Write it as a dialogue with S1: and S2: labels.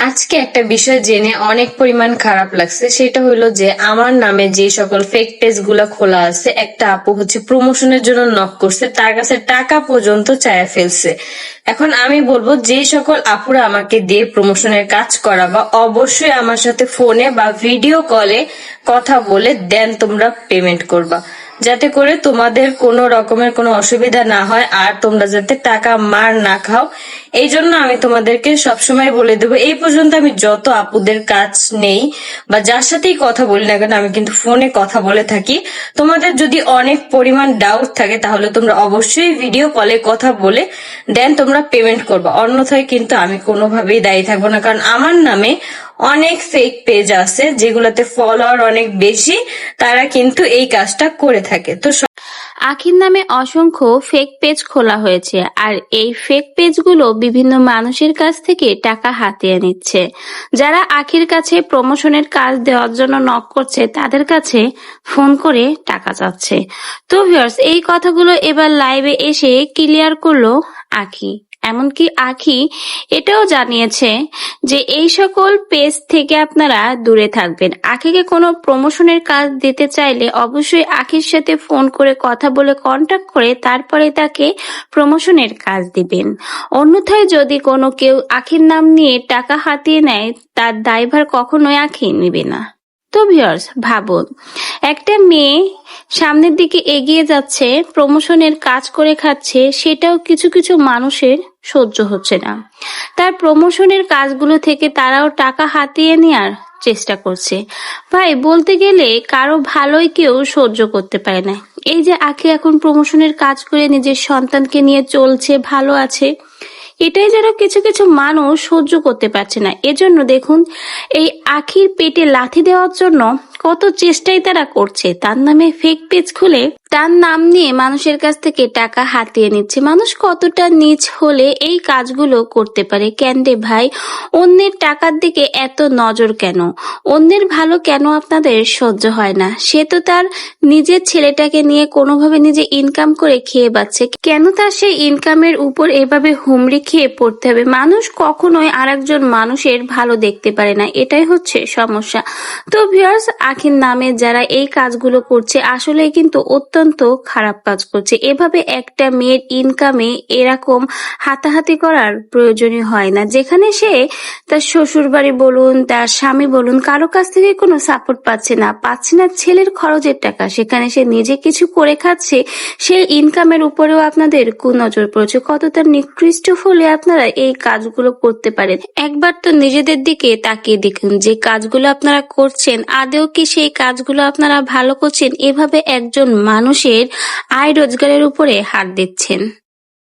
S1: আজকে একটা বিষয় জেনে অনেক পরিমাণ খারাপ লাগছে, সেটা হলো যে আমার নামে যে সকল ফেক পেজ গুলা খোলা আছে, একটা আপু হচ্ছে প্রমোশনের জন্য নক করছে, তার কাছে টাকা পর্যন্ত চায়া ফেলছে। এখন আমি বলবো যে সকল আপুরা আমাকে দিয়ে প্রমোশনের কাজ করাবা, অবশ্যই আমার সাথে ফোনে বা ভিডিও কলে কথা বলে দেন তোমরা পেমেন্ট করবা, যাতে করে তোমাদের কোনো রকমের কোনো অসুবিধা না হয় আর তোমরা যাতে টাকা মার না খাও। এই জন্য আমি তোমাদেরকে সবসময় বলে দেবো, এই পর্যন্ত আমি যত আপুদের কাজ নেই বা যার সাথেই কথা বলি না কেন, আমি কিন্তু ফোনে কথা বলে থাকি। তোমাদের যদি অনেক পরিমাণ ডাউট থাকে তাহলে তোমরা অবশ্যই ভিডিও কলে কথা বলে দেন তোমরা পেমেন্ট করবা, অন্যথায় কিন্তু আমি কোনোভাবেই দায়ী থাকবো না। কারণ আমার নামে অনেক ফেক পেজ আছে যেগুলোতে ফলোয়ার অনেক বেশি, তারা কিন্তু এই কাজটা করে থাকে। তো
S2: আখির নামে অসংখ্য ফেক পেজ খোলা হয়েছে, আর এই ফেক পেজগুলো বিভিন্ন মানুষের কাছ থেকে টাকা হাতিয়ে নিচ্ছে। যারা আখির কাছে প্রমোশনের কাজ দেওয়ার জন্য নক করছে তাদের কাছে ফোন করে টাকা চাচ্ছে। তো ভিউয়ার্স, এই কথাগুলো এবার লাইভে এসে ক্লিয়ার করলো আখি। এমনকি আখি এটাও জানিয়েছে যে এই সকল পেজ থেকে আপনারা দূরে থাকবেন। আখিকে কোনো প্রমোশনের কাজ দিতে চাইলে অবশ্যই আখির সাথে ফোন করে কথা বলে কন্টাক্ট করে তারপরে তাকে প্রমোশনের কাজ দিবেন। অন্যথায় যদি কোনো কেউ আখির নাম নিয়ে টাকা হাতিয়ে নেয়, তার দায়ভার কখনোই আখি নিবে না। তো ভিউয়ার্স, ভাবুন, একটা মেয়ে সামনের দিকে এগিয়ে যাচ্ছে, প্রমোশনের কাজ করে খাচ্ছে, সেটাও কিছু কিছু মানুষের সহ্য হচ্ছে না। তার প্রমোশনের কাজগুলো থেকে তারাও টাকা হাতিয়ে নেওয়ার চেষ্টা করছে। ভাই, বলতে গেলে কারো ভালোই কেউ সহ্য করতে পারে না। এই যে আখি এখন প্রমোশনের কাজ করে নিজের সন্তানকে নিয়ে চলছে, ভালো আছে, এটাই যেন কিছু কিছু মানুষ সহ্য করতে পারছে না। এজন্য দেখুন, এই আখির পেটে লাথি দেওয়ার জন্য কত চেষ্টাই তারা করছে। তার নামে ফেক পেজ খুলে তার নাম নিয়ে মানুষের কাছ থেকে টাকা হাতিয়ে নিচ্ছে। মানুষ কতটা নীচ হলে এই কাজগুলো করতে পারে? কেন রে ভাই, অন্যের টাকার দিকে এত নজর কেন? অন্যের ভালো কেন আপনাদের সহ্য হয় না? সে তো তার নিজের ছেলেটাকে নিয়ে কোনোভাবে নিজে ইনকাম করে খেয়ে বাচ্ছে, কেন তার সেই ইনকামের উপর এভাবে হুমড়ি খেয়ে পড়তে হবে? মানুষ কখনোই আরেকজন মানুষের ভালো দেখতে পারে না, এটাই হচ্ছে সমস্যা। তো ভিউয়ার্স, আখির নামে যারা এই কাজগুলো করছে আসলে কিন্তু অত্যন্ত খারাপ কাজ করছে। এভাবে একটা মেয়ের ইনকামে এরকম হাতাহাতি করার প্রয়োজনই হয় না। যেখানে সে তার শ্বশুর বাড়ি বলুন, তার স্বামী বলুন, কারো কাছ থেকে কোনো সাপোর্ট পাচ্ছে না ছেলের খরচের টাকা, সেখানে সে নিজে কিছু করে খাচ্ছে, সেই ইনকামের উপরেও আপনাদের কুনজর পড়ছে। কতটা নিকৃষ্ট হলে আপনারা এই কাজগুলো করতে পারেন? একবার তো নিজেদের দিকে তাকিয়ে দেখুন, যে কাজগুলো আপনারা করছেন আদেও কি সেই কাজগুলো আপনারা ভালো করছেন? এভাবে একজন মানুষের আয় রোজগারের উপরে হাত দিচ্ছেন।